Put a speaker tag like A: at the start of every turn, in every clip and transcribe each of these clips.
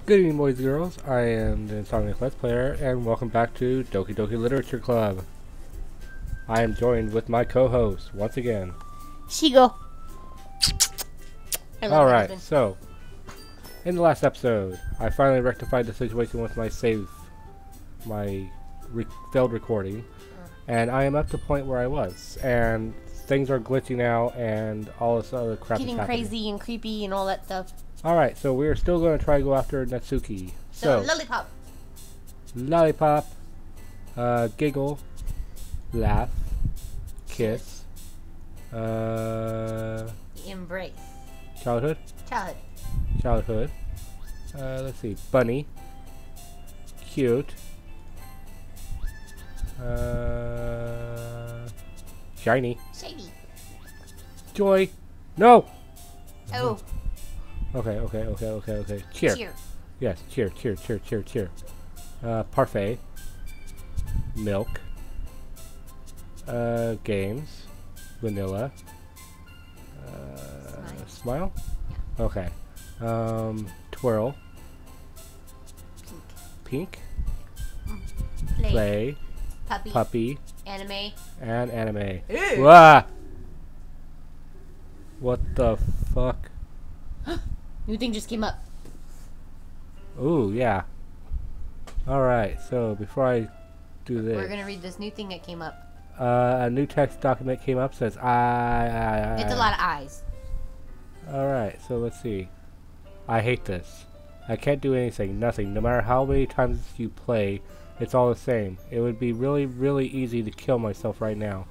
A: Good evening, boys and girls. I am the Insomniac Let's Player, and welcome back to Doki Doki Literature Club. I am joined with my co-host once again.
B: Shigo.
A: Alright, so, in the last episode, I finally rectified the situation with my failed recording, and I am at the point where I was, and things are glitching out, and all this other crap is
B: Getting
A: happening.
B: crazy and creepy and all that stuff.
A: Alright, so we're still going to try to go after Natsuki. So,
B: lollipop.
A: Lollipop, giggle, laugh, kiss,
B: Embrace.
A: childhood, let's see, bunny, cute, shiny, joy, no!
B: Oh.
A: Okay. Cheer. Yes, cheer. Parfait. Milk. Games. Vanilla. Smile?
B: Yeah.
A: Okay. Twirl. Pink. Play. Puppy.
B: Anime.
A: And anime.
B: Ew.
A: Wah! What the fuck?
B: New thing just came up.
A: Ooh, yeah. Alright, so before I do this...
B: We're gonna read this new thing that came up.
A: a new text document came up, says I...
B: It's a lot of eyes.
A: Alright, so let's see. I hate this. I can't do anything, nothing. No matter how many times you play, it's all the same. It would be really, really easy to kill myself right now.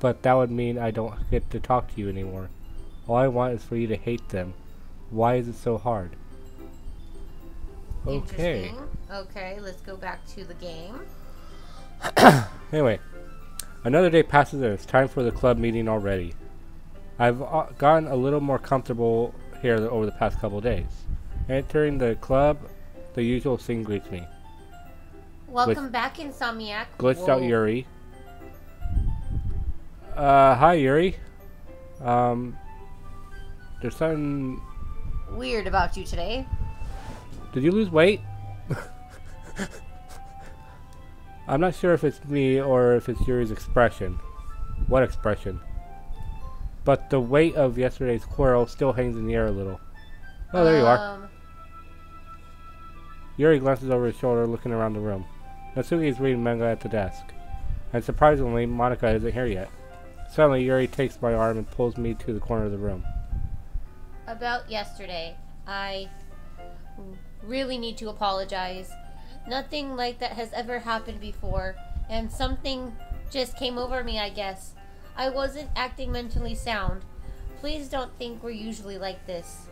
A: But that would mean I don't get to talk to you anymore. All I want is for you to hate them. Why is it so hard? Okay.
B: Okay, let's go back to the game.
A: Anyway, another day passes and it's time for the club meeting already. I've gotten a little more comfortable here over the past couple days. Entering the club, the usual scene greets me.
B: Welcome back, Insomniac.
A: Glitched out Yuri. Hi Yuri. There's something
B: weird about you today.
A: Did you lose weight? I'm not sure if it's me or if it's Yuri's expression. What expression? But the weight of yesterday's quarrel still hangs in the air a little. Oh, there you are. Yuri glances over his shoulder, looking around the room. Natsuki is reading manga at the desk. And surprisingly, Monica isn't here yet. Suddenly, Yuri takes my arm and pulls me to the corner of the room.
B: About yesterday, I really need to apologize. Nothing like that has ever happened before, and something just came over me, I guess. I wasn't acting mentally sound. Please don't think we're usually like this.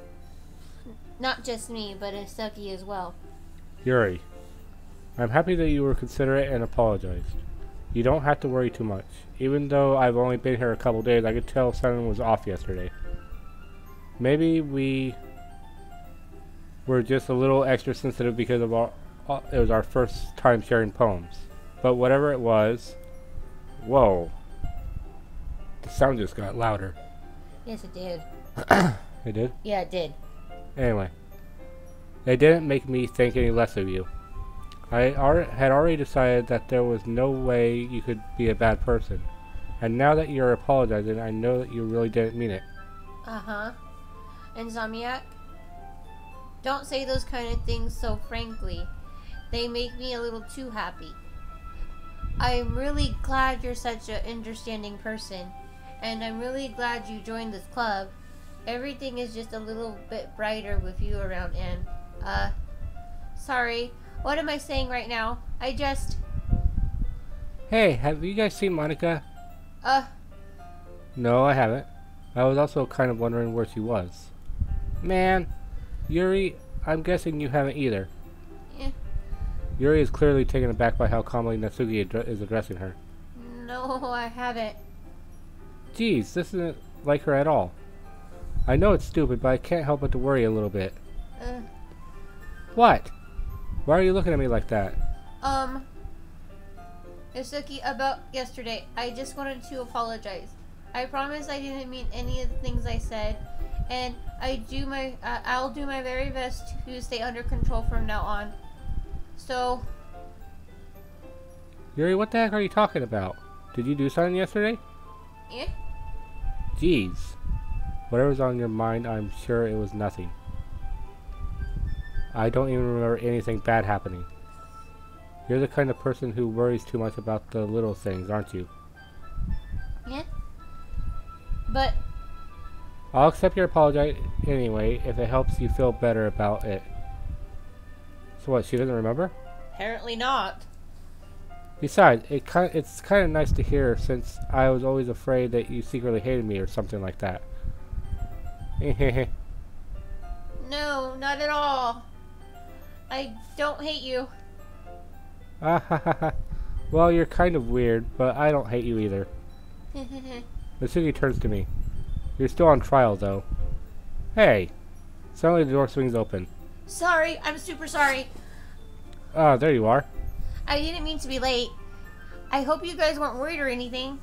B: Not just me, but Isuki as well.
A: Yuri, I'm happy that you were considerate and apologized. You don't have to worry too much. Even though I've only been here a couple days, I could tell something was off yesterday. Maybe we were just a little extra sensitive because of it was our first time sharing poems. But whatever it was... Whoa. The sound just got louder.
B: Yes, it did.
A: It did?
B: Yeah, it did.
A: Anyway. It didn't make me think any less of you. I had already decided that there was no way you could be a bad person. And now that you're apologizing, I know that you really didn't mean it.
B: Uh-huh. Insomniac? Don't say those kind of things so frankly. They make me a little too happy. I'm really glad you're such an understanding person. And I'm really glad you joined this club. Everything is just a little bit brighter with you around, and, sorry. What am I saying right now?
A: Hey, have you guys seen Monica? No, I haven't. I was also kind of wondering where she was. Man, Yuri, I'm guessing you haven't either.
B: Yeah.
A: Yuri is clearly taken aback by how calmly Natsuki is addressing her.
B: No, I haven't.
A: Geez, this isn't like her at all. I know it's stupid, but I can't help but to worry a little bit. What? Why are you looking at me like that?
B: Isuki, about yesterday, I just wanted to apologize. I promise I didn't mean any of the things I said, and I'll do my very best to stay under control from now on. So,
A: Yuri, what the heck are you talking about? Did you do something yesterday?
B: eh?
A: Jeez. Whatever's on your mind, I'm sure it was nothing. I don't even remember anything bad happening. You're the kind of person who worries too much about the little things, aren't you?
B: Yeah. But
A: I'll accept your apology anyway, if it helps you feel better about it. So what, she doesn't remember?
B: apparently not.
A: Besides, it's kind of nice to hear, since I was always afraid that you secretly hated me or something like that.
B: No, not at all. I don't hate you.
A: Well, you're kind of weird, but I don't hate you either. Natsuki turns to me. You're still on trial, though. Hey! Suddenly the door swings open.
B: Sorry, I'm super sorry.
A: Ah, there you are.
B: I didn't mean to be late. I hope you guys weren't worried or anything.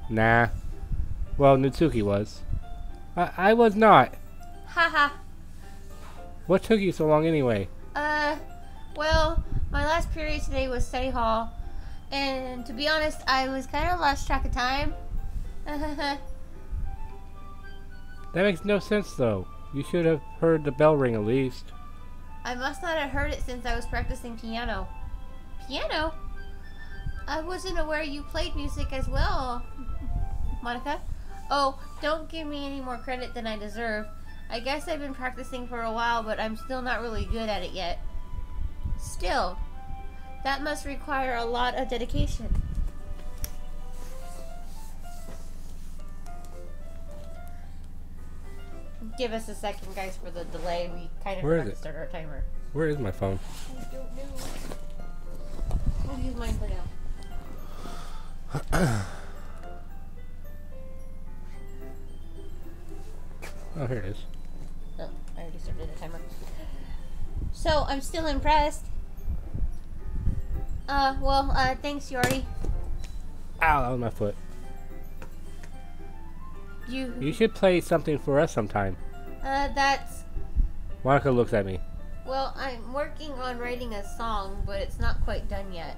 A: Nah. Well, Natsuki was. I was not.
B: Haha.
A: What took you so long anyway?
B: Well, my last period today was study hall. And to be honest, I was kind of lost track of time.
A: That makes no sense, though. You should have heard the bell ring at least.
B: I must not have heard it since I was practicing piano. Piano? I wasn't aware you played music as well, Monica. Oh, don't give me any more credit than I deserve. I guess I've been practicing for a while, but I'm still not really good at it yet. Still, that must require a lot of dedication. Give us a second, guys, for the delay. We kind of forgot to start our timer.
A: Where is my phone?
B: I don't know. We'll use mine for now.
A: Oh, here it is.
B: Oh, I already started a timer. So, I'm still impressed. Thanks, Yori.
A: Ow, that was my foot. You should play something for us sometime.
B: That's...
A: Monica looks at me.
B: Well, I'm working on writing a song, but it's not quite done yet.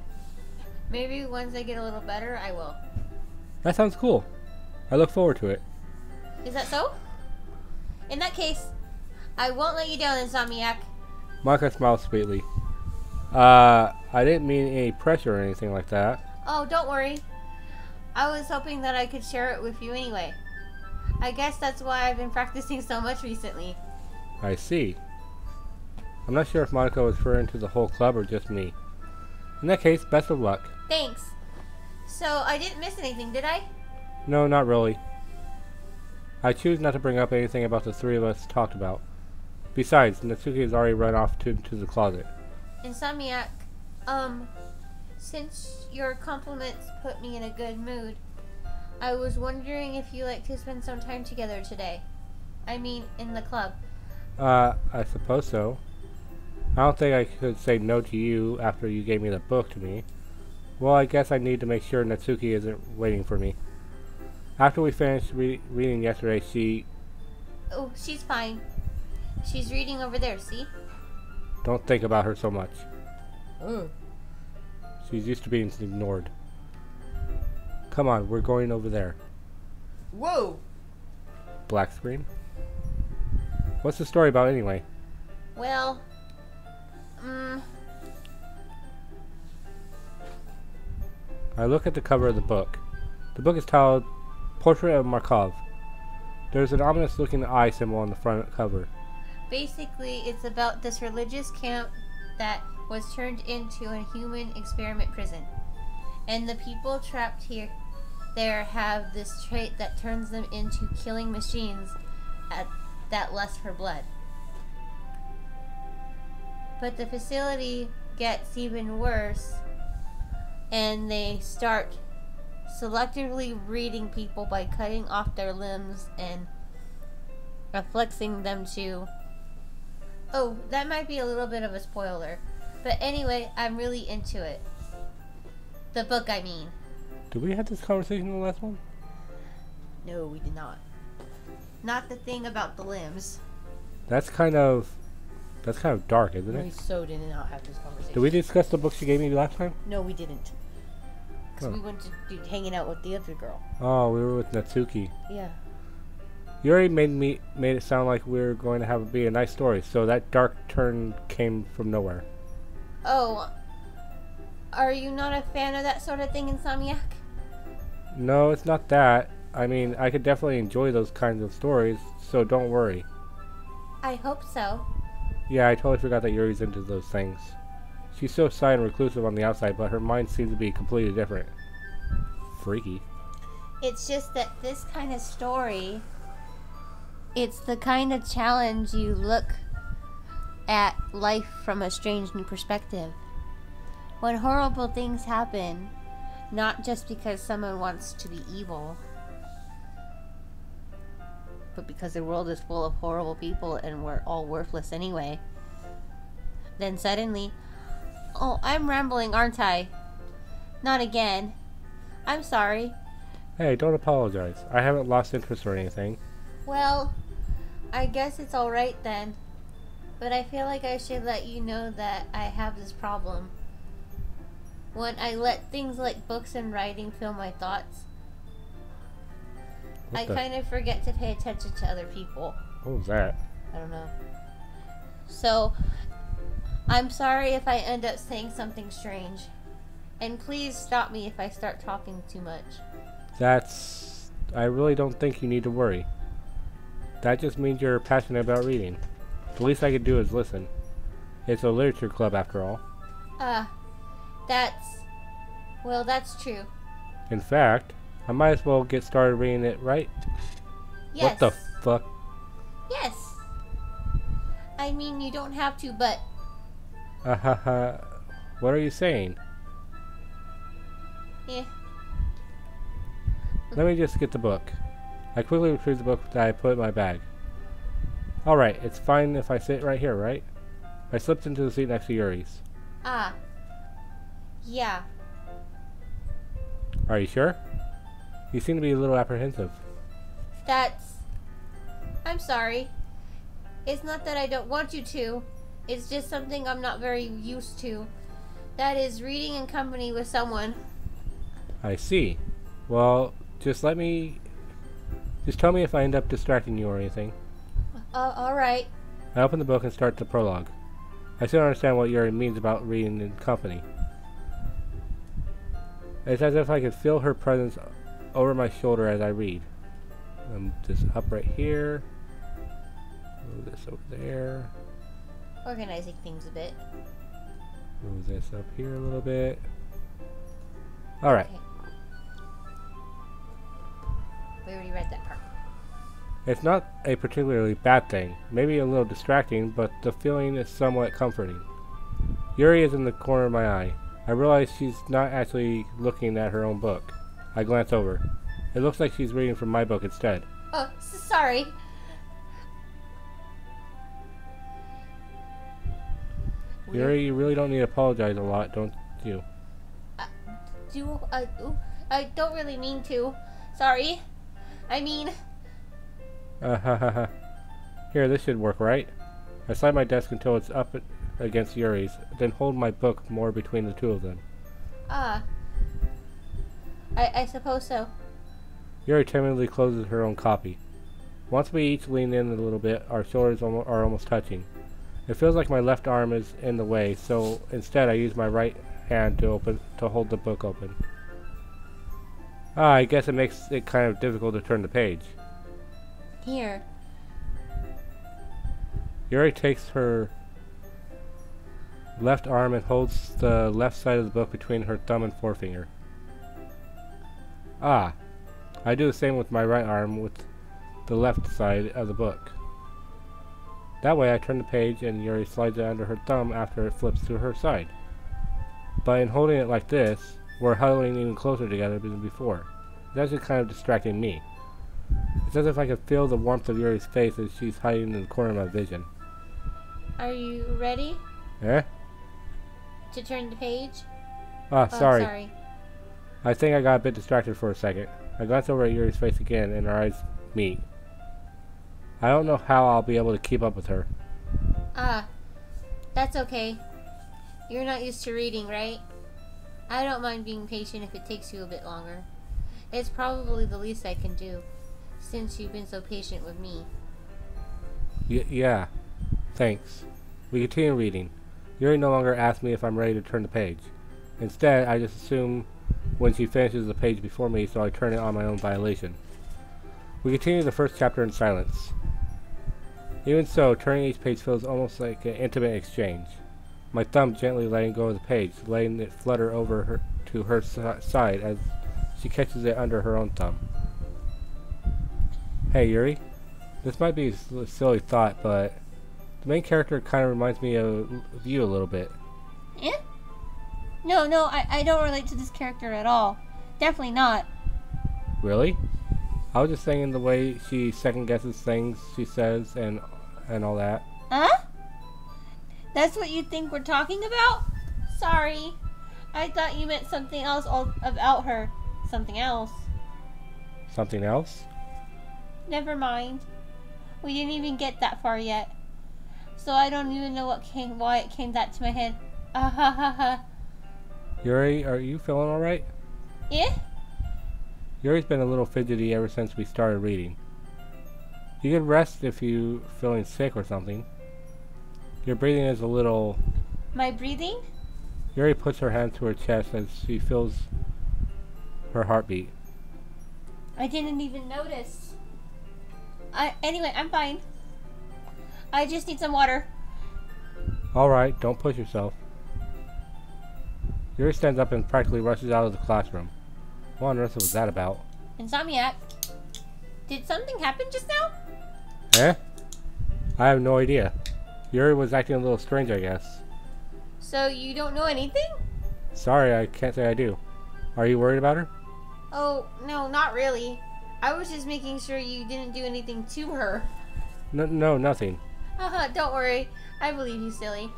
B: Maybe once I get a little better, I will.
A: That sounds cool. I look forward to it.
B: Is that so? In that case, I won't let you down, Insomniac.
A: Monica smiles sweetly. I didn't mean any pressure or anything like that.
B: Oh, don't worry. I was hoping that I could share it with you anyway. I guess that's why I've been practicing so much recently.
A: I see. I'm not sure if Monica was referring to the whole club or just me. In that case, best of luck.
B: Thanks. So, I didn't miss anything, did I?
A: No, not really. I choose not to bring up anything about the three of us talked about. Besides, Natsuki has already run off to the closet.
B: Insomniac, since your compliments put me in a good mood, I was wondering if you'd like to spend some time together today. I mean, in the club.
A: I suppose so. I don't think I could say no to you after you gave me the book to me. Well, I guess I need to make sure Natsuki isn't waiting for me. After we finished reading yesterday, she...
B: Oh, she's fine. She's reading over there, see?
A: Don't think about her so much.
B: Oh.
A: She's used to being ignored. Come on, we're going over there.
B: Whoa!
A: Black screen? What's the story about anyway?
B: Well,
A: I look at the cover of the book. The book is titled Portrait of Markov. There's an ominous looking eye symbol on the front cover.
B: Basically, it's about this religious camp that was turned into a human experiment prison. And the people trapped there have this trait that turns them into killing machines that lust for blood. But the facility gets even worse, and they start selectively breeding people by cutting off their limbs and affixing them to... Oh, that might be a little bit of a spoiler. But anyway, I'm really into it. The book, I mean.
A: Did we have this conversation in the last one?
B: No, we did not. Not the thing about the limbs.
A: That's kind of dark, isn't
B: We
A: it?
B: so did not have this conversation.
A: Did we discuss the book you gave me last time?
B: No, we didn't. Because we went to hanging out with the other girl.
A: Oh, we were with Natsuki.
B: Yeah.
A: You already made it sound like we were going to be a nice story, so that dark turn came from nowhere.
B: Oh, are you not a fan of that sort of thing, Insomniac?
A: No, it's not that. I mean, I could definitely enjoy those kinds of stories, so don't worry.
B: I hope so.
A: Yeah, I totally forgot that Yuri's into those things. She's so shy and reclusive on the outside, but her mind seems to be completely different. Freaky.
B: It's just that this kind of story, it's the kind of challenge you look at life from a strange new perspective. When horrible things happen, not just because someone wants to be evil, but because the world is full of horrible people and we're all worthless anyway, then suddenly, oh, I'm rambling, aren't I? Not again. I'm sorry.
A: Hey, don't apologize. I haven't lost interest or anything.
B: Well, I guess it's alright then. But I feel like I should let you know that I have this problem. When I let things like books and writing fill my thoughts, I kind of forget to pay attention to other people.
A: What was that?
B: I don't know. So, I'm sorry if I end up saying something strange. And please stop me if I start talking too much.
A: I really don't think you need to worry. That just means you're passionate about reading. The least I could do is listen. It's a literature club after all.
B: That's true.
A: In fact, I might as well get started reading it, right?
B: Yes.
A: What the fuck?
B: Yes. I mean, you don't have to, but...
A: What are you saying?
B: Yeah.
A: Let me just get the book. I quickly retrieved the book that I put in my bag. Alright, it's fine if I sit right here, right? I slipped into the seat next to Yuri's.
B: Yeah.
A: Are you sure? You seem to be a little apprehensive.
B: I'm sorry. It's not that I don't want you to. It's just something I'm not very used to. That is reading in company with someone.
A: I see. Well, just tell me if I end up distracting you or anything.
B: Alright.
A: I open the book and start the prologue. I still don't understand what Yuri means about reading in company. It's as if I could feel her presence over my shoulder as I read. This up right here. Move this over there.
B: Organizing things a bit.
A: Move this up here a little bit. Alright.
B: Okay. We already read that part.
A: It's not a particularly bad thing. Maybe a little distracting, but the feeling is somewhat comforting. Yuri is in the corner of my eye. I realize she's not actually looking at her own book. I glance over. It looks like she's reading from my book instead.
B: Oh, sorry.
A: Yuri, you really don't need to apologize a lot, don't you?
B: I don't really mean to. Sorry. I mean...
A: Here, this should work, right? I slide my desk until it's up against Yuri's, then hold my book more between the two of them.
B: I suppose so.
A: Yuri timidly closes her own copy. Once we each lean in a little bit, our shoulders are almost touching. It feels like my left arm is in the way, so instead I use my right hand to hold the book open. I guess it makes it kind of difficult to turn the page.
B: Here.
A: Yuri takes her left arm and holds the left side of the book between her thumb and forefinger. I do the same with my right arm with the left side of the book. That way I turn the page and Yuri slides it under her thumb after it flips to her side. But in holding it like this, we're huddling even closer together than before. It's actually kind of distracting me. It's as if I could feel the warmth of Yuri's face as she's hiding in the corner of my vision.
B: Are you ready?
A: Eh?
B: To turn the page?
A: Sorry.
B: Sorry.
A: I think I got a bit distracted for a second. I glance over at Yuri's face again and our eyes meet. I don't know how I'll be able to keep up with her.
B: Ah, that's okay. You're not used to reading, right? I don't mind being patient if it takes you a bit longer. It's probably the least I can do, since you've been so patient with me.
A: Yeah, thanks. We continue reading. Yuri no longer asks me if I'm ready to turn the page. Instead, I just assume when she finishes the page before me, so I turn it on my own violation. We continue the first chapter in silence. Even so, turning each page feels almost like an intimate exchange. My thumb gently letting go of the page, letting it flutter over her to her side as she catches it under her own thumb. Hey, Yuri. This might be a silly thought, but the main character kind of reminds me of you a little bit.
B: Eh? No, I don't relate to this character at all. Definitely not.
A: Really? I was just saying the way she second guesses things she says and all that.
B: Huh? That's what you think we're talking about? Sorry. I thought you meant something else about her. Something else.
A: Something else?
B: Never mind. We didn't even get that far yet. So I don't even know why it came that to my head. Ah ha ha ha.
A: Yuri, are you feeling alright?
B: Yeah?
A: Yuri's been a little fidgety ever since we started reading. You can rest if you're feeling sick or something. Your breathing is a little...
B: My breathing?
A: Yuri puts her hand to her chest as she feels her heartbeat.
B: I didn't even notice. Anyway, I'm fine. I just need some water.
A: Alright, don't push yourself. Yuri stands up and practically rushes out of the classroom. What on earth was that about?
B: Insomniac, did something happen just now?
A: Eh? I have no idea. Yuri was acting a little strange, I guess.
B: So you don't know anything?
A: Sorry, I can't say I do. Are you worried about her?
B: Oh, no, not really. I was just making sure you didn't do anything to her.
A: No, nothing.
B: Haha, don't worry. I believe you, silly.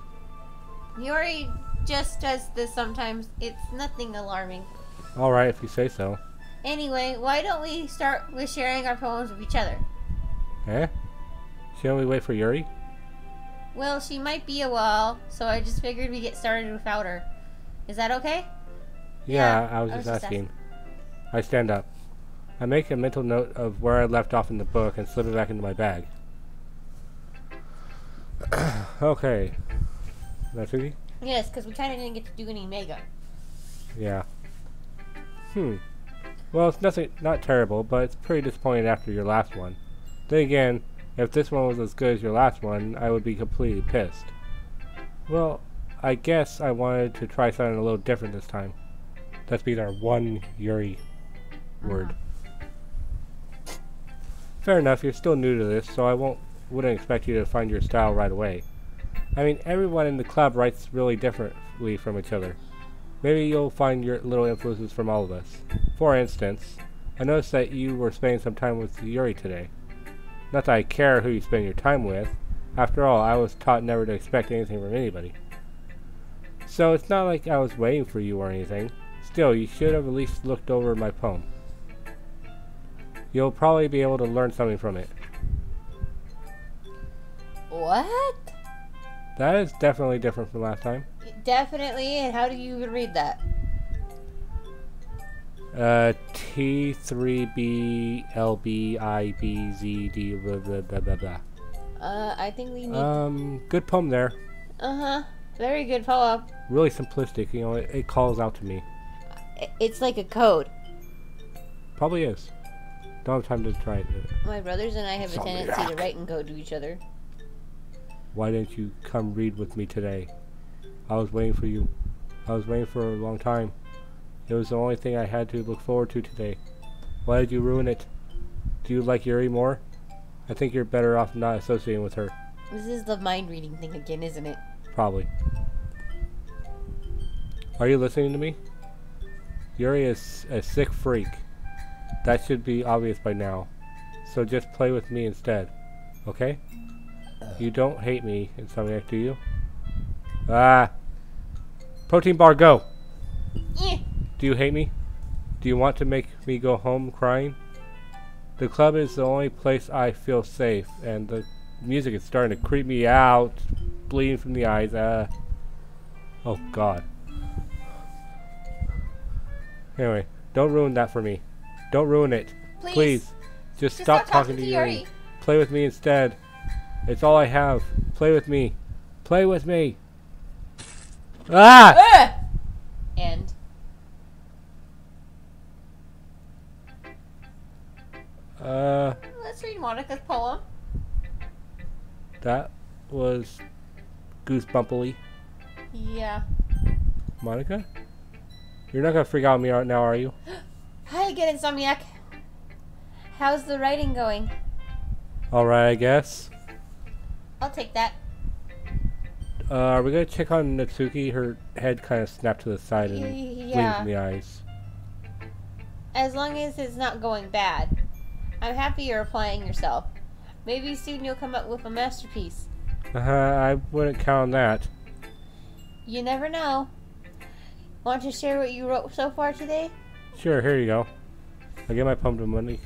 B: Yuri just does this sometimes. It's nothing alarming.
A: Alright, if you say so.
B: Anyway, why don't we start with sharing our poems with each other?
A: Eh? Shouldn't we wait for Yuri?
B: Well, she might be a while, so I just figured we'd get started without her. Is that okay?
A: Yeah, I was just asking. I stand up. I make a mental note of where I left off in the book and slip it back into my bag. Okay. That's easy?
B: Yes, because we kind of didn't get to do any mega.
A: Yeah. Well, it's not terrible, but it's pretty disappointing after your last one. Then again, if this one was as good as your last one, I would be completely pissed. Well, I guess I wanted to try something a little different this time. That's being our one Yuri word. Fair enough, you're still new to this, so I wouldn't expect you to find your style right away. I mean, everyone in the club writes really differently from each other. Maybe you'll find your little influences from all of us. For instance, I noticed that you were spending some time with Yuri today. Not that I care who you spend your time with. After all, I was taught never to expect anything from anybody. So it's not like I was waiting for you or anything. Still, you should have at least looked over my poem. You'll probably be able to learn something from it.
B: What?
A: That is definitely different from last time.
B: Definitely, and how do you even read that?
A: T3BLBIBZD blah blah blah blah blah.
B: I think we need...
A: Good poem there.
B: Uh-huh. Very good poem.
A: Really simplistic, you know, it calls out to me.
B: It's like a code.
A: Probably is. Don't have time to try it.
B: My brothers and I have a tendency to write in code to each other.
A: Why didn't you come read with me today? I was waiting for you. I was waiting for a long time. It was the only thing I had to look forward to today. Why did you ruin it? Do you like Yuri more? I think you're better off not associating with her.
B: This is the mind reading thing again, isn't it?
A: Probably. Are you listening to me? Yuri is a sick freak. That should be obvious by now. So just play with me instead. Okay? You don't hate me, Insomniac, do you? Ah! Protein bar, go!
B: Yeah.
A: Do you hate me? Do you want to make me go home crying? The club is the only place I feel safe, and the music is starting to creep me out. Bleeding from the eyes. Oh God. Anyway, don't ruin that for me. Don't ruin it. Please. Just stop talking to Yuri. Play with me instead. It's all I have. Play with me. Play with me. Ah!
B: And let's read Monica's poem.
A: That was goosebumpily.
B: Yeah.
A: Monica? You're not gonna freak out on me now, are you?
B: Hi again, Insomniac. How's the writing going?
A: Alright, I guess.
B: I'll take that.
A: Are we gonna check on Natsuki? Her head kind of snapped to the side and bleeding from the eyes.
B: As long as it's not going bad. I'm happy you're applying yourself. Maybe soon you'll come up with a masterpiece.
A: I wouldn't count on that.
B: You never know. Want to share what you wrote so far today?
A: Sure, here you go. I'll get my poem to Monique.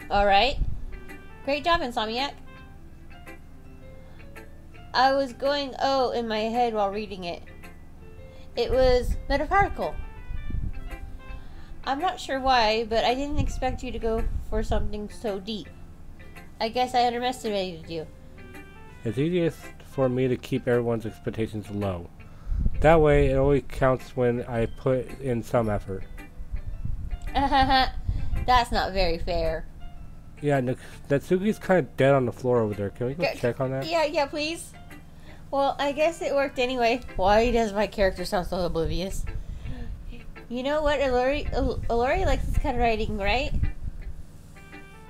B: Alright. Great job, Insomniac. I was going in my head while reading it. It was metaphorical. I'm not sure why, but I didn't expect you to go for something so deep. I guess I underestimated you.
A: It's easiest for me to keep everyone's expectations low. That way, it only counts when I put in some effort.
B: That's not very fair.
A: Yeah, Natsuki's kind of dead on the floor over there. Can we go check on that?
B: Yeah, please. Well, I guess it worked anyway. Why does my character sound so oblivious? You know what, Ilori likes this kind of writing, right?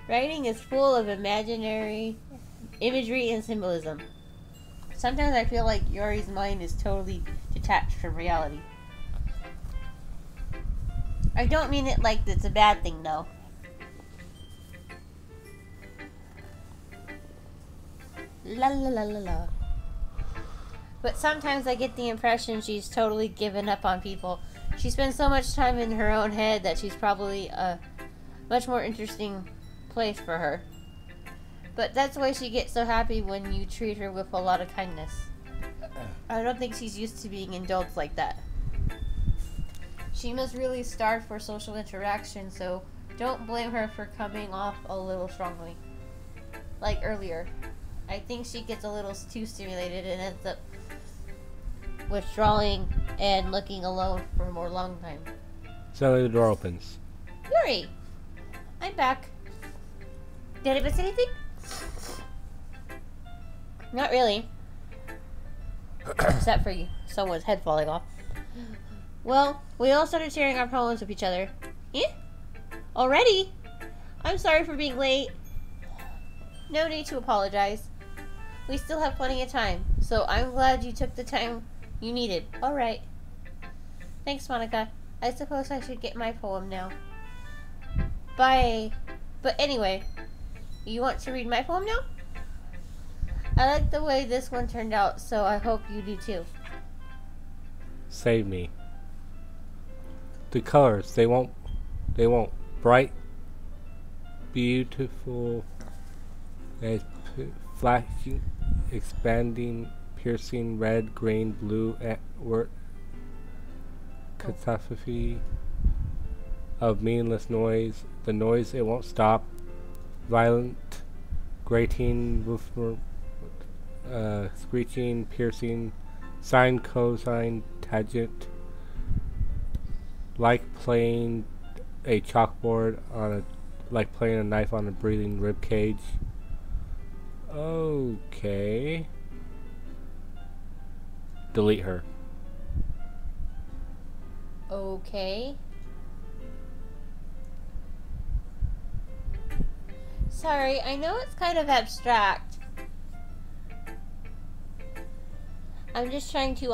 B: Writing is full of imaginary imagery and symbolism. Sometimes I feel like Yuri's mind is totally detached from reality. I don't mean it like it's a bad thing, though. La la la la la. But sometimes I get the impression she's totally given up on people. She spends so much time in her own head that she's probably a much more interesting place for her. But that's why she gets so happy when you treat her with a lot of kindness. I don't think she's used to being indulged like that. She must really starve for social interaction, so don't blame her for coming off a little strongly. Like earlier. I think she gets a little too stimulated and ends up withdrawing and looking alone for a more long time.
A: Suddenly the door opens.
B: Yuri! I'm back. Did I miss anything? Not really. Except for you. Someone's head falling off. Well, we all started sharing our poems with each other. Eh? Already? I'm sorry for being late. No need to apologize. We still have plenty of time, so I'm glad you took the time you needed. Alright. Thanks, Monica. I suppose I should get my poem now. Bye. But anyway, you want to read my poem now? I like the way this one turned out, so I hope you do too.
A: Save me. The colors, they won't bright, beautiful, flashing, expanding, piercing, red, green, blue, word, catastrophe of meaningless noise. The noise, it won't stop. Violent, grating, screeching, piercing, sine, cosine, tangent, like playing a chalkboard on a, like playing a knife on a breathing rib cage. Okay. Delete her.
B: Okay. Sorry, I know it's kind of abstract. I'm just trying to,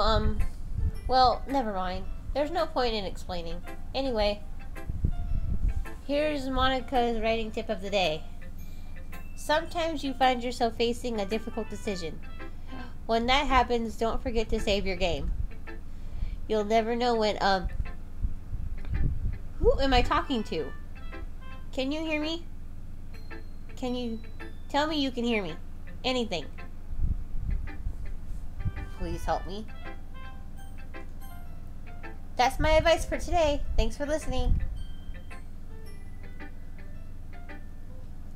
B: well, never mind. There's no point in explaining. Anyway, here's Monica's writing tip of the day. Sometimes you find yourself facing a difficult decision. When that happens, don't forget to save your game. You'll never know when, Who am I talking to? Can you hear me? Can you tell me you can hear me? Anything. Please help me. That's my advice for today. Thanks for listening.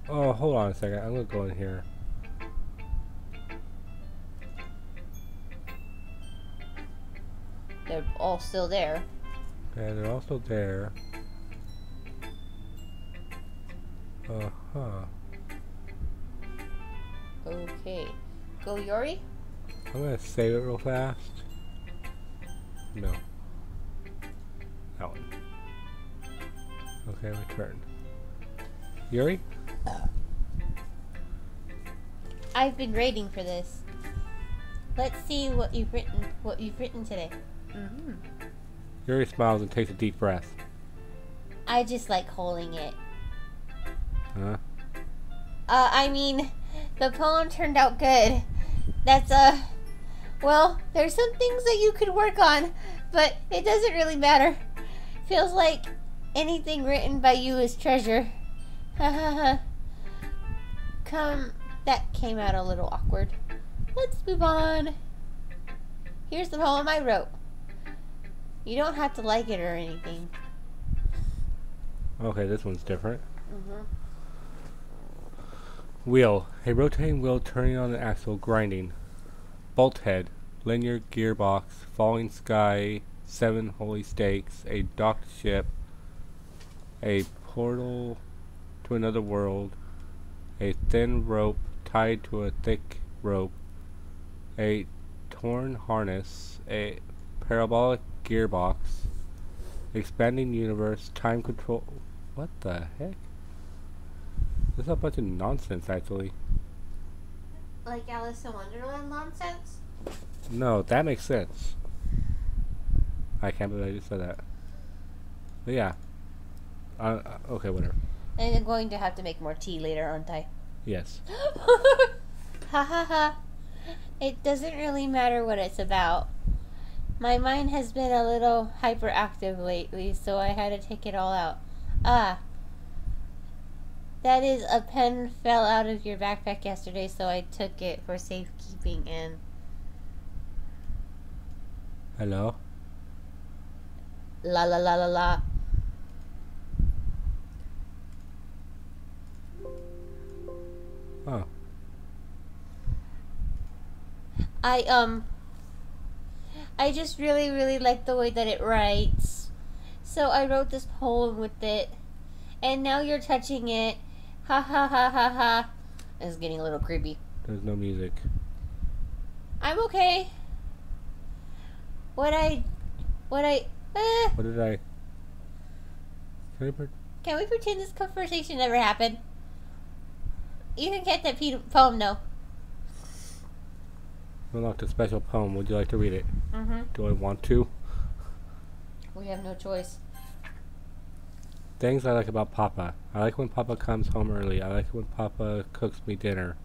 A: Oh, hold on a second. I'm gonna go in here.
B: They're all still there.
A: Yeah, they're also there. Uh-huh.
B: Okay. Go, Yori?
A: I'm gonna save it real fast. No. That one. Okay, return. Yuri?
B: I've been waiting for this. Let's see what you've written today.
A: Yuri smiles and takes a deep breath.
B: I just like holding it.
A: Huh?
B: I mean, the poem turned out good. That's, well, there's some things that you could work on, but it doesn't really matter. Feels like anything written by you is treasure. Ha ha ha. That came out a little awkward. Let's move on. Here's the poem I wrote. You don't have to like it or anything.
A: Okay, this one's different. Wheel. A rotating wheel turning on an axle, grinding. Bolt head. Linear gearbox. Falling sky. 7 holy stakes. A docked ship. A portal to another world. A thin rope tied to a thick rope. A torn harness. A parabolic gearbox. Expanding universe. Time control. What the heck? This is a bunch of nonsense, actually.
B: Like Alice in Wonderland nonsense?
A: No, that makes sense. I can't believe I just said that. But yeah. Okay, whatever.
B: And I'm going to have to make more tea later, aren't I?
A: Yes.
B: Ha ha ha. It doesn't really matter what it's about. My mind has been a little hyperactive lately, so I had to take it all out. Ah. That is, a pen fell out of your backpack yesterday, so I took it for safekeeping and...
A: Hello?
B: La la la la la.
A: Oh.
B: I just really like the way that it writes. So I wrote this poem with it. And now you're touching it. Ha ha ha ha ha. It's getting a little creepy.
A: There's no music.
B: I'm okay. What did I... Can we pretend this conversation never happened? You can get that poem, no.
A: Unlocked a special poem. Would you like to read it? Do I want to?
B: We have no choice.
A: Things I like about Papa. I like when Papa comes home early. I like when Papa cooks me dinner.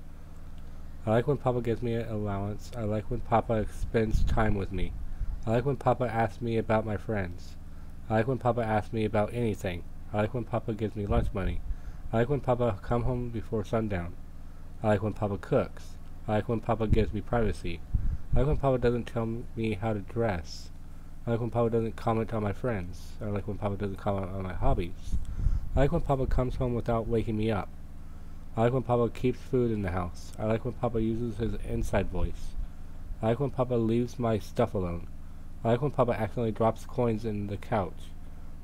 A: I like when Papa gives me an allowance. I like when Papa spends time with me. I like when Papa asks me about my friends. I like when Papa asks me about anything. I like when Papa gives me lunch money. I like when Papa come home before sundown. I like when Papa cooks. I like when Papa gives me privacy. I like when Papa doesn't tell me how to dress. I like when Papa doesn't comment on my friends. I like when Papa doesn't comment on my hobbies. I like when Papa comes home without waking me up. I like when Papa keeps food in the house. I like when Papa uses his inside voice. I like when Papa leaves my stuff alone. I like when Papa accidentally drops coins in the couch.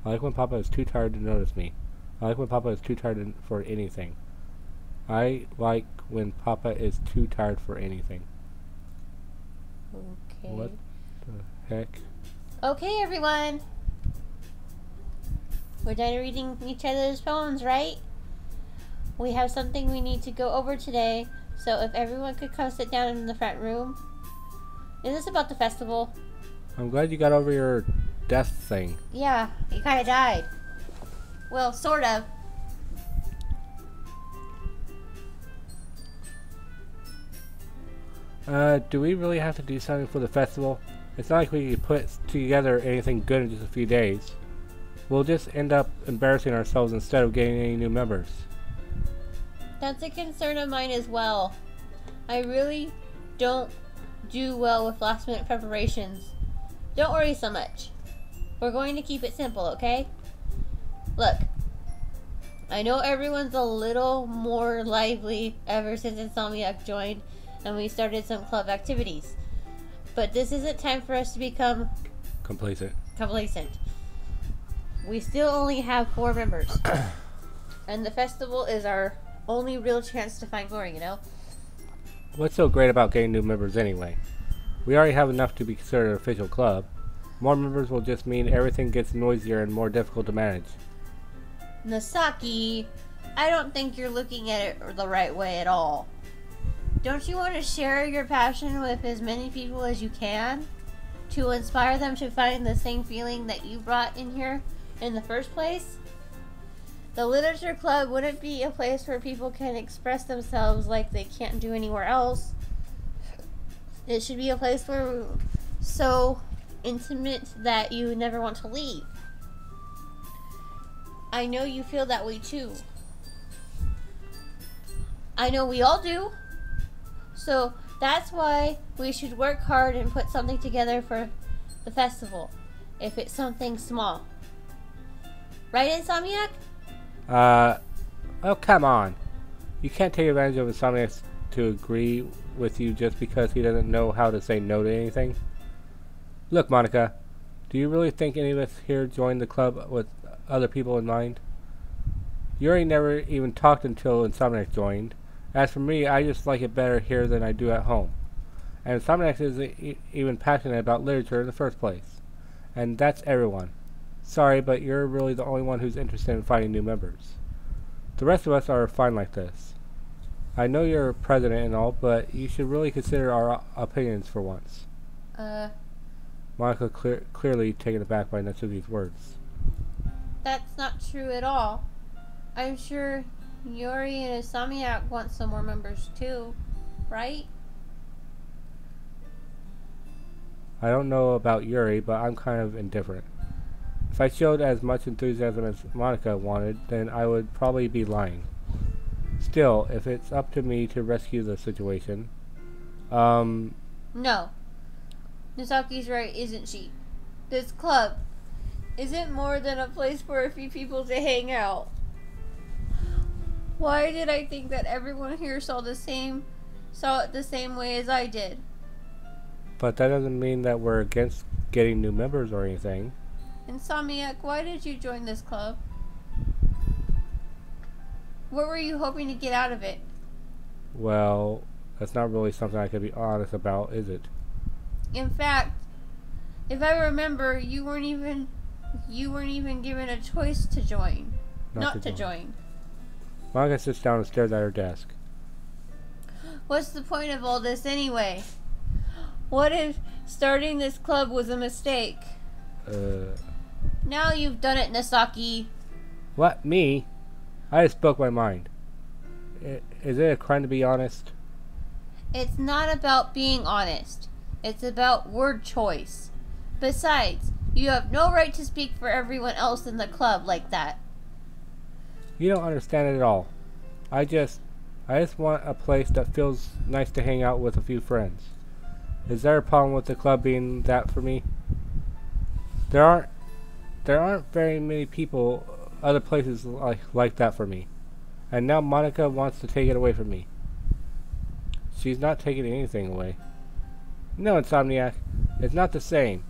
A: I like when Papa is too tired to notice me. I like when Papa is too tired for anything. I like when Papa is too tired for anything.
B: Okay.
A: What the heck?
B: Okay, everyone. We're done reading each other's poems, right? We have something we need to go over today, so if everyone could come sit down in the front room. Is this about the festival?
A: I'm glad you got over your death thing.
B: Yeah, you kind of died. Well, sort of.
A: Do we really have to do something for the festival? It's not like we could put together anything good in just a few days. We'll just end up embarrassing ourselves instead of getting any new members.
B: That's a concern of mine as well. I really don't do well with last minute preparations. Don't worry so much. We're going to keep it simple, okay? Look, I know everyone's a little more lively ever since Insomniac joined and we started some club activities. But this isn't time for us to become
A: complacent.
B: We still only have 4 members. And the festival is our only real chance to find more, you know?
A: What's so great about getting new members anyway? We already have enough to be considered an official club. More members will just mean everything gets noisier and more difficult to manage.
B: Nasaki, I don't think you're looking at it the right way at all. Don't you want to share your passion with as many people as you can? To inspire them to find the same feeling that you brought in here in the first place? The literature club wouldn't be a place where people can express themselves like they can't do anywhere else. It should be a place where so intimate that you never want to leave. I know you feel that way too. I know we all do. So that's why we should work hard and put something together for the festival. If it's something small. Right, Insomniac?
A: Oh, come on. You can't take advantage of Insomniac to agree with you just because he doesn't know how to say no to anything. Look, Monica, do you really think any of us here joined the club with other people in mind? Yuri never even talked until Insomniac joined. As for me, I just like it better here than I do at home. And Insomniac isn't even passionate about literature in the first place. And that's everyone. Sorry, but you're really the only one who's interested in finding new members. The rest of us are fine like this. I know you're president and all, but you should really consider our opinions for once. Monica clearly taken aback by Natsuki's words.
B: That's not true at all. I'm sure Yuri and Insomniac want some more members too, right?
A: I don't know about Yuri, but I'm kind of indifferent. If I showed as much enthusiasm as Monica wanted, then I would probably be lying. Still, if it's up to me to rescue the situation,
B: No. Nasaki's right, isn't she? This club isn't more than a place for a few people to hang out. Why did I think that everyone here saw it the same way as I did?
A: But that doesn't mean that we're against getting new members or anything.
B: Insomniac, why did you join this club? What were you hoping to get out of it?
A: Well, that's not really something I could be honest about, is it?
B: In fact, if I remember, you weren't even given a choice to join. Not to join.
A: Monica sits down and stares at her desk.
B: What's the point of all this anyway? What if starting this club was a mistake? Now you've done it, Nasaki.
A: What? Me? I just spoke my mind. Is it a crime to be honest?
B: It's not about being honest. It's about word choice. Besides, you have no right to speak for everyone else in the club like that.
A: You don't understand it at all. I just want a place that feels nice to hang out with a few friends. Is there a problem with the club being that for me? There aren't very many people, other places like that for me. And now Monica wants to take it away from me. She's not taking anything away. No, Insomniac, it's not the same.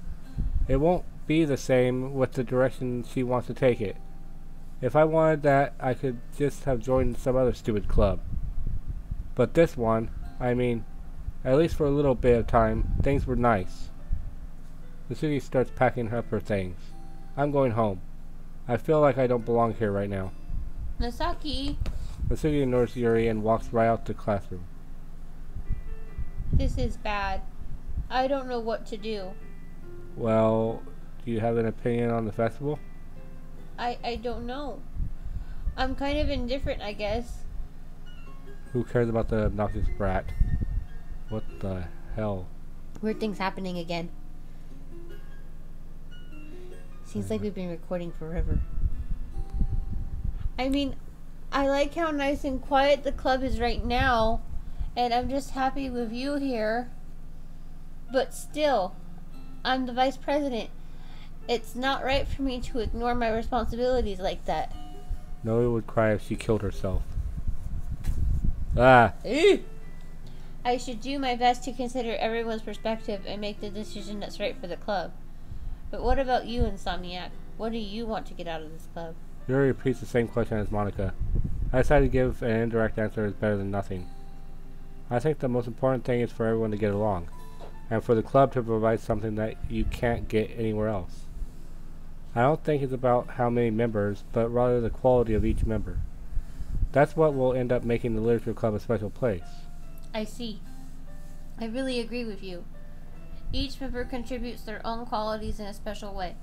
A: It won't be the same with the direction she wants to take it. If I wanted that, I could just have joined some other stupid club. But this one, I mean, at least for a little bit of time, things were nice. The city starts packing up her things. I'm going home. I feel like I don't belong here right now.
B: Nasaki.
A: Natsuki ignores Yuri and walks right out the classroom.
B: This is bad. I don't know what to do.
A: Well, do you have an opinion on the festival?
B: I don't know. I'm kind of indifferent, I guess.
A: Who cares about the obnoxious brat? What the hell?
B: Weird things happening again. Seems like we've been recording forever. I mean, I like how nice and quiet the club is right now, and I'm just happy with you here. But still, I'm the vice president. It's not right for me to ignore my responsibilities like that.
A: Noe would cry if she killed herself. Ah!
B: I should do my best to consider everyone's perspective and make the decision that's right for the club. But what about you, Insomniac? What do you want to get out of this club?
A: Yuri repeats the same question as Monica. I decided to give an indirect answer is better than nothing. I think the most important thing is for everyone to get along, and for the club to provide something that you can't get anywhere else. I don't think it's about how many members, but rather the quality of each member. That's what will end up making the Literature Club a special place.
B: I see. I really agree with you. Each member contributes their own qualities in a special way.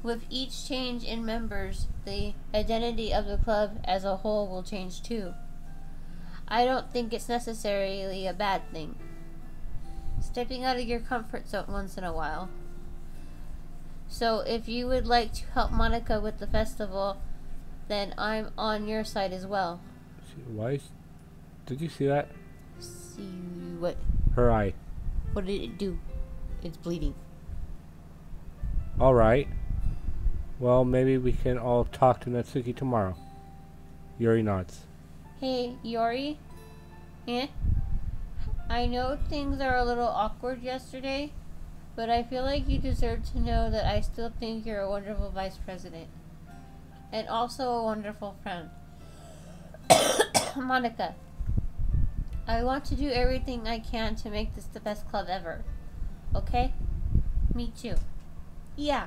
B: With each change in members, the identity of the club as a whole will change too. I don't think it's necessarily a bad thing. Stepping out of your comfort zone once in a while. So if you would like to help Monica with the festival, then I'm on your side as well.
A: Did you see that?
B: See what?
A: Her eye.
B: What did it do? It's bleeding.
A: Alright. Well, maybe we can all talk to Natsuki tomorrow. Yuri nods.
B: Hey, Yori? Eh? I know things are a little awkward yesterday, but I feel like you deserve to know that I still think you're a wonderful vice president. And also a wonderful friend. Monica, I want to do everything I can to make this the best club ever. Okay? Me too. Yeah.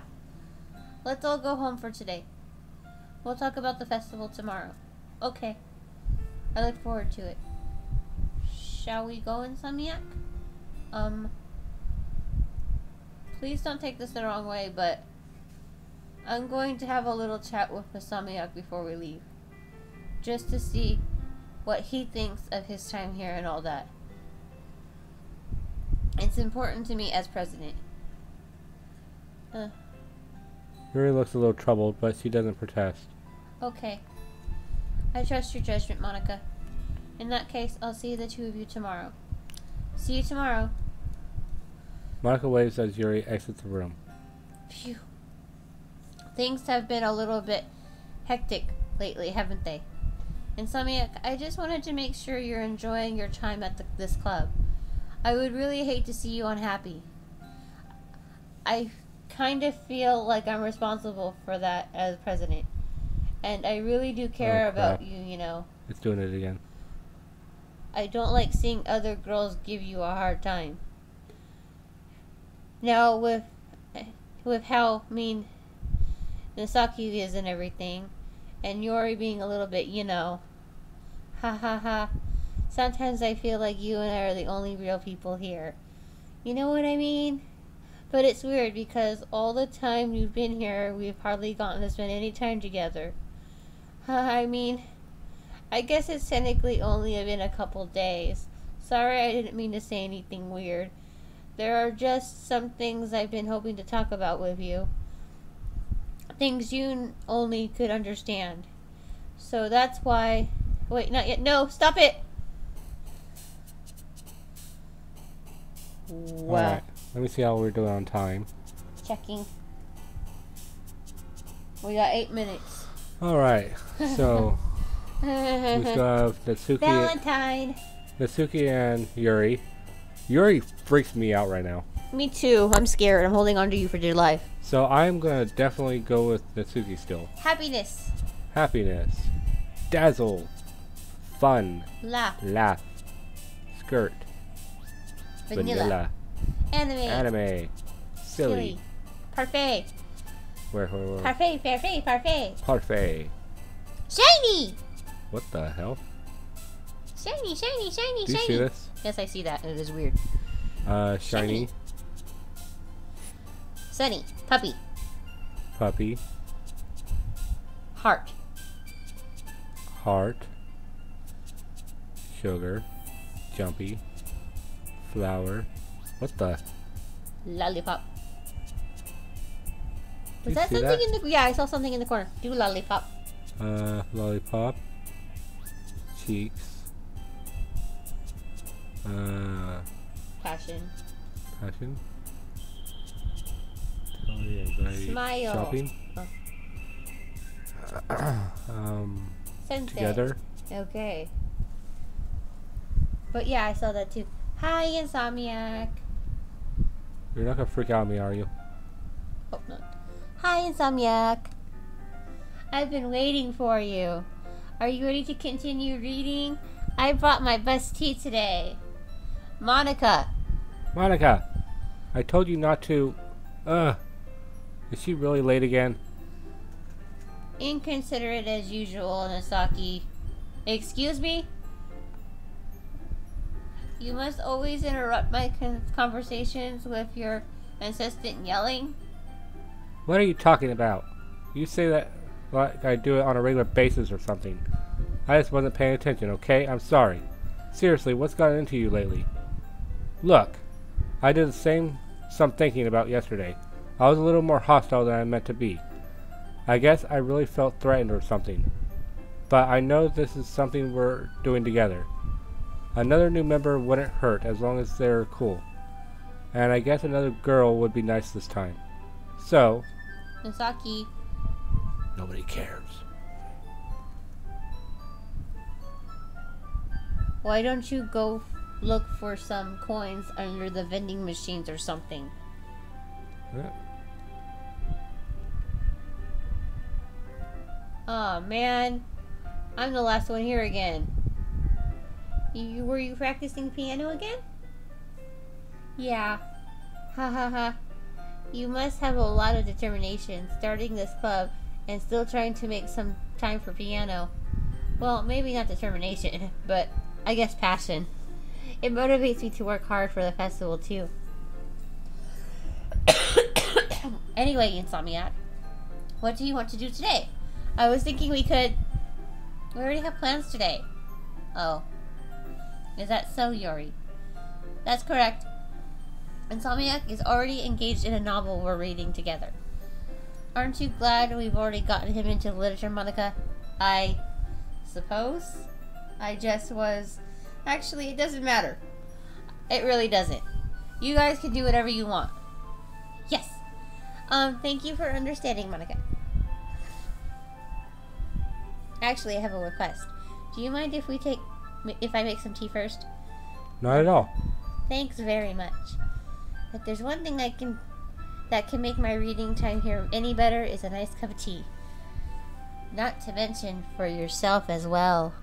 B: Let's all go home for today. We'll talk about the festival tomorrow. Okay. I look forward to it. Shall we go, Insomniac? Please don't take this the wrong way, but I'm going to have a little chat with Insomniac before we leave. Just to see what he thinks of his time here and all that. It's important to me as president.
A: Yuri looks a little troubled, but she doesn't protest.
B: Okay. I trust your judgment, Monica. In that case, I'll see the two of you tomorrow. See you tomorrow.
A: Monica waves as Yuri exits the room.
B: Phew. Things have been a little bit hectic lately, haven't they? Insomniac, I just wanted to make sure you're enjoying your time at this club. I would really hate to see you unhappy. I kind of feel like I'm responsible for that as president. And I really do care about you, you know.
A: It's doing it again.
B: I don't like seeing other girls give you a hard time. Now, with how mean Misaki is and everything, and Yori being a little bit, you know, ha ha ha, sometimes I feel like you and I are the only real people here. You know what I mean? But it's weird because all the time you've been here, we've hardly gotten to spend any time together. I mean, I guess it's technically only been a couple days. Sorry, I didn't mean to say anything weird. There are just some things I've been hoping to talk about with you. Things you only could understand. So that's why... Wait, not yet. No, stop it! Wow.
A: Alright, let me see how we're doing on time.
B: Checking. We got 8 minutes.
A: Alright, so... we still have Natsuki...
B: Valentine!
A: Natsuki and Yuri. Yuri freaks me out right now.
B: Me too. I'm scared. I'm holding on to you for dear life.
A: So I'm gonna definitely go with Natsuki still.
B: Happiness.
A: Happiness. Dazzle. Fun.
B: Laugh.
A: Laugh. Skirt.
B: Vanilla. Anime.
A: Silly.
B: Parfait.
A: Where?
B: Parfait.
A: Parfait.
B: Shiny!
A: What the hell?
B: Shiny.
A: Do you see this?
B: Yes, I see that. It is weird.
A: Shiny.
B: Sunny. Puppy.
A: Puppy.
B: Heart.
A: Heart. Sugar. Jumpy. Flower. What the?
B: Lollipop. Was that something in the... Yeah, I saw something in the corner. Do lollipop.
A: Lollipop. Cheeks.
B: Passion.
A: Passion. Anxiety.
B: Smile.
A: Shopping.
B: Oh. Sensei.
A: Together.
B: Okay. But yeah, I saw that too. Hi, Insomniac.
A: You're not gonna freak out on me, are you?
B: Hope not. Hi, Insomniac. I've been waiting for you. Are you ready to continue reading? I brought my best tea today. Monica.
A: Monica! I told you not to... Is she really late again?
B: Inconsiderate as usual, Nasaki. Excuse me? You must always interrupt my conversations with your insistent yelling.
A: What are you talking about? You say that like I do it on a regular basis or something. I just wasn't paying attention, okay? I'm sorry. Seriously, what's gotten into you lately? Look, I did some thinking about yesterday. I was a little more hostile than I meant to be. I guess I really felt threatened or something. But I know this is something we're doing together. Another new member wouldn't hurt as long as they're cool. And I guess another girl would be nice this time. So...
B: Misaki.
A: Nobody cares.
B: Why don't you go look for some coins under the vending machines or something?
A: Yeah.
B: Aw, man. I'm the last one here again. Were you practicing piano again? Yeah. Ha ha ha. You must have a lot of determination starting this club and still trying to make some time for piano. Well, maybe not determination, but I guess passion. It motivates me to work hard for the festival too. Anyway, Insomniac, what do you want to do today? I was thinking we already have plans today. Oh. Is that so, Yuri? That's correct. Insomniac is already engaged in a novel we're reading together. Aren't you glad we've already gotten him into literature, Monica? I suppose. I just was... Actually, it doesn't matter. It really doesn't. You guys can do whatever you want. Yes. Thank you for understanding, Monica. Actually, I have a request. Do you mind if I make some tea first?
A: Not at all.
B: Thanks very much. If there's one thing that can make my reading time here any better is a nice cup of tea. Not to mention for yourself as well.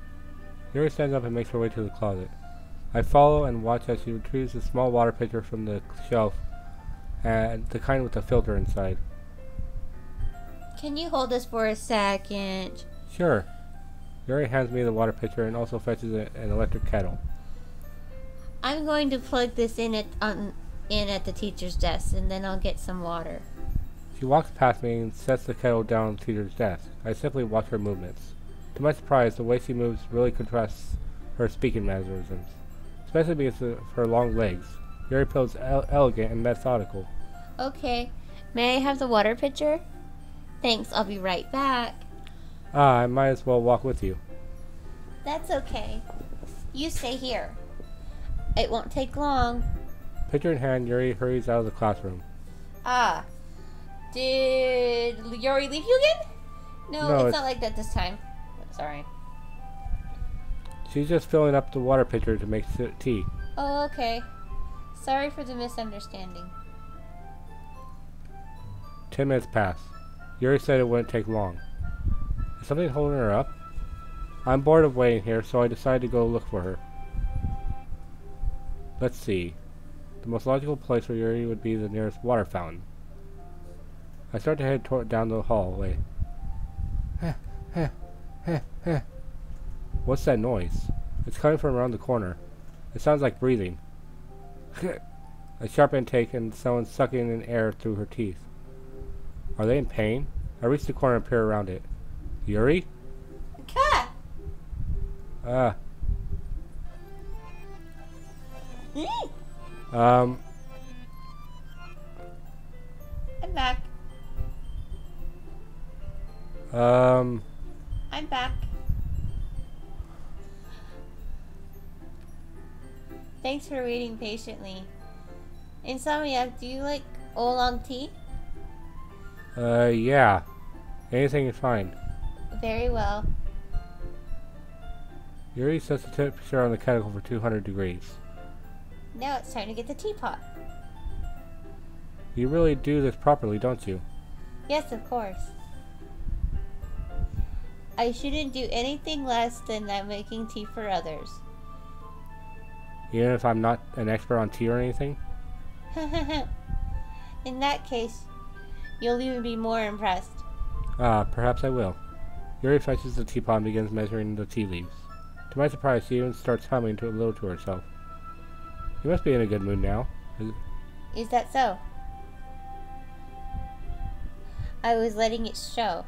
A: Yuri stands up and makes her way to the closet. I follow and watch as she retrieves a small water pitcher from the shelf, and the kind with a filter inside.
B: Can you hold this for a second?
A: Sure. Yuri hands me the water pitcher and also fetches an electric kettle.
B: I'm going to plug this in at the teacher's desk, and then I'll get some water.
A: She walks past me and sets the kettle down on the teacher's desk. I simply watch her movements. To my surprise, the way she moves really contrasts her speaking mannerisms, especially because of her long legs. Yuri feels elegant and methodical.
B: Okay. May I have the water pitcher? Thanks, I'll be right back.
A: I might as well walk with you.
B: That's okay. You stay here. It won't take long.
A: Pitcher in hand, Yuri hurries out of the classroom.
B: Did Yuri leave you again? No, it's not like that this time. Sorry.
A: She's just filling up the water pitcher to make tea.
B: Oh, okay. Sorry for the misunderstanding.
A: 10 minutes pass. Yuri said it wouldn't take long. Is something holding her up? I'm bored of waiting here, so I decided to go look for her. Let's see. The most logical place for Yuri would be the nearest water fountain. I start to head down the hallway. What's that noise? It's coming from around the corner. It sounds like breathing. A sharp intake and someone sucking in air through her teeth. Are they in pain? I reach the corner and peer around it. Yuri?
B: Cat!
A: I'm
B: back.
A: Um,
B: I'm back. Thanks for waiting patiently. Insomniac, do you like oolong tea?
A: yeah. Anything is fine.
B: Very well.
A: Yuri sets the temperature on the kettle for 200 degrees.
B: Now it's time to get the teapot.
A: You really do this properly, don't you?
B: Yes, of course. I shouldn't do anything less than that making tea for others.
A: Even if I'm not an expert on tea or anything?
B: In that case, you'll even be more impressed.
A: Perhaps I will. Yuri fetches the teapot and begins measuring the tea leaves. To my surprise, she even starts humming a little to herself. You must be in a good mood now.
B: Is that so? I was letting it show,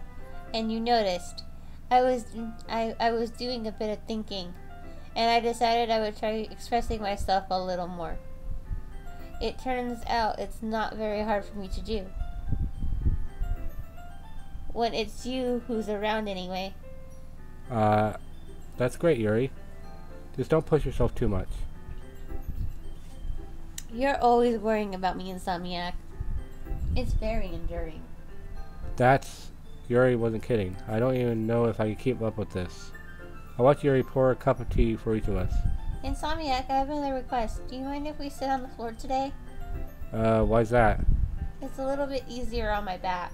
B: and you noticed. I was doing a bit of thinking, and I decided I would try expressing myself a little more. It turns out it's not very hard for me to do. When it's you who's around anyway.
A: That's great, Yuri. Just don't push yourself too much.
B: You're always worrying about me, Insomniac. It's very enduring.
A: Yuri wasn't kidding. I don't even know if I can keep up with this. I watch Yuri pour a cup of tea for each of us.
B: Insomniac, I have another request. Do you mind if we sit on the floor today?
A: Why's that?
B: It's a little bit easier on my back.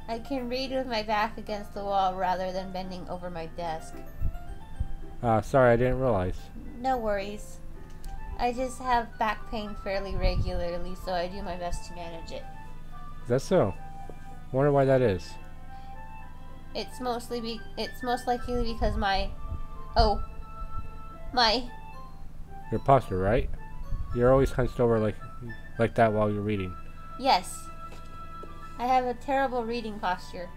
B: I can read with my back against the wall rather than bending over my desk.
A: Sorry, I didn't realize.
B: No worries. I just have back pain fairly regularly, so I do my best to manage it.
A: Is that so? Wonder why that is.
B: It's most likely because my
A: Your posture, right? You're always hunched over like that while you're reading.
B: Yes. I have a terrible reading posture.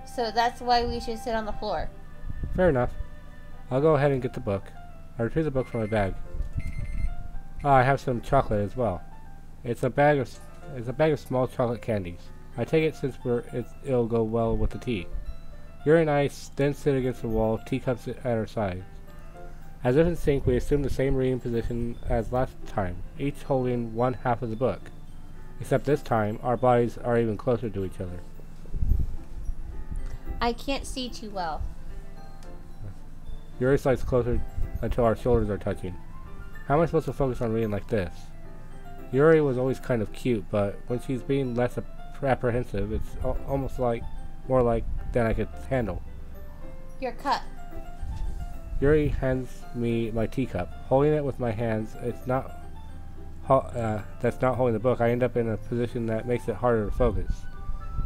B: So that's why we should sit on the floor.
A: Fair enough. I'll go ahead and get the book. I retrieve the book from my bag. I have some chocolate as well. It's a bag of small chocolate candies. I take it since it'll go well with the tea. Yuri and I then sit against the wall, teacups at our sides. As if in sync, we assume the same reading position as last time, each holding one half of the book. Except this time, our bodies are even closer to each other.
B: I can't see too well.
A: Yuri slides closer until our shoulders are touching. How am I supposed to focus on reading like this? Yuri was always kind of cute, but when she's being less apprehensive, it's almost more like than I could handle.
B: Your cup.
A: Yuri hands me my teacup. Holding it with my hands, that's not holding the book. I end up in a position that makes it harder to focus.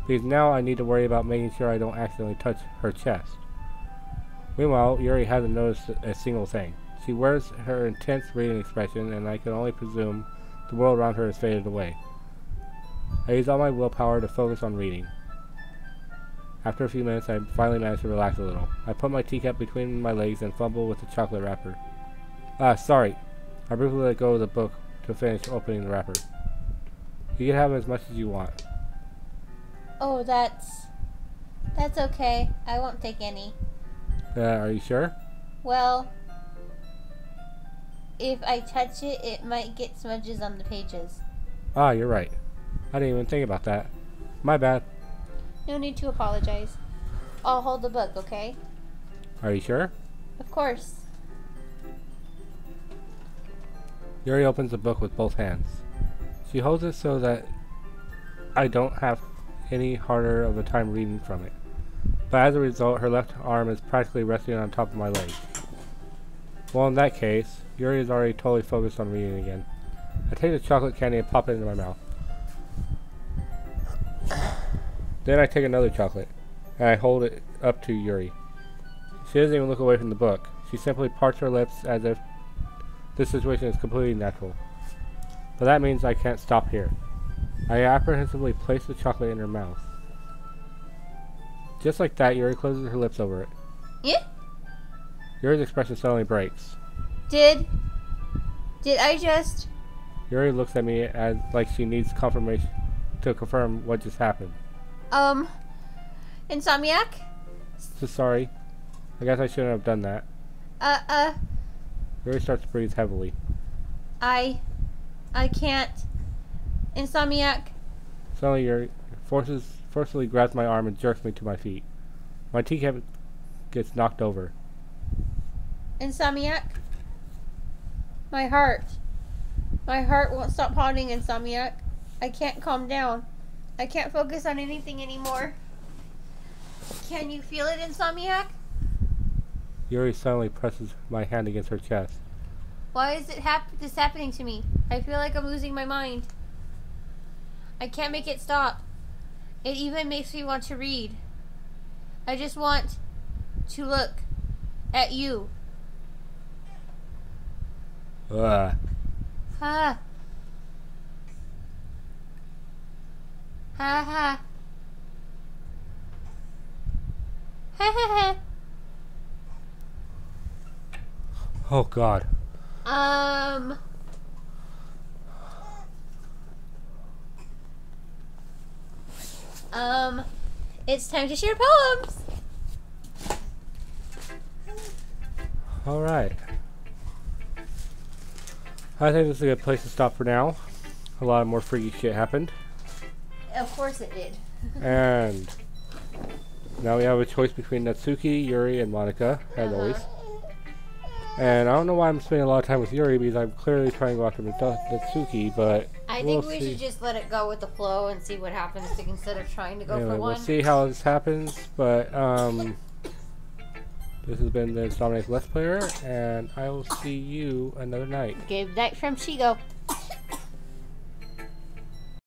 A: Because now I need to worry about making sure I don't accidentally touch her chest. Meanwhile, Yuri hasn't noticed a single thing. She wears her intense reading expression, and I can only presume the world around her has faded away. I use all my willpower to focus on reading. After a few minutes, I finally manage to relax a little. I put my teacup between my legs and fumble with the chocolate wrapper. Sorry. I briefly let go of the book to finish opening the wrapper. You can have as much as you want.
B: Oh, that's okay. I won't take any.
A: Are you sure?
B: Well, if I touch it, it might get smudges on the pages.
A: You're right. I didn't even think about that. My bad.
B: No need to apologize. I'll hold the book, okay?
A: Are you sure?
B: Of course.
A: Yuri opens the book with both hands. She holds it so that I don't have any harder of a time reading from it. But as a result, her left arm is practically resting on top of my leg. Well, in that case, Yuri is already totally focused on reading again. I take the chocolate candy and pop it into my mouth. Then I take another chocolate, and I hold it up to Yuri. She doesn't even look away from the book. She simply parts her lips as if this situation is completely natural. But that means I can't stop here. I apprehensively place the chocolate in her mouth. Just like that, Yuri closes her lips over it.
B: Yeah?
A: Yuri's expression suddenly breaks.
B: Did I just...
A: Yuri looks at me like she needs confirmation to confirm what just happened.
B: Insomniac?
A: So sorry. I guess I shouldn't have done that. Yuri starts to breathe heavily.
B: I can't. Insomniac?
A: Suddenly, Yuri forcefully grabs my arm and jerks me to my feet. My teacup gets knocked over.
B: Insomniac? My heart. My heart won't stop pounding, Insomniac. I can't calm down. I can't focus on anything anymore. Can you feel it, Insomniac?
A: Yuri suddenly presses my hand against her chest.
B: Why is this happening to me? I feel like I'm losing my mind. I can't make it stop. It even makes me want to read. I just want to look at you.
A: Ugh.
B: Ha. Ha ha. Ha ha ha.
A: Oh God.
B: It's time to share poems.
A: All right. I think this is a good place to stop for now. A lot more freaky shit happened.
B: Of course it did.
A: And now we have a choice between Natsuki, Yuri, and Monica, as always. And I don't know why I'm spending a lot of time with Yuri, because I'm clearly trying to go after Natsuki, but
B: I think we should just let it go with the flow and see what happens instead of trying to go
A: anyway,
B: for one.
A: we'll see how this happens, but this has been the Insomniac Let's Player, and I will see you another night.
B: Good night from Shigo.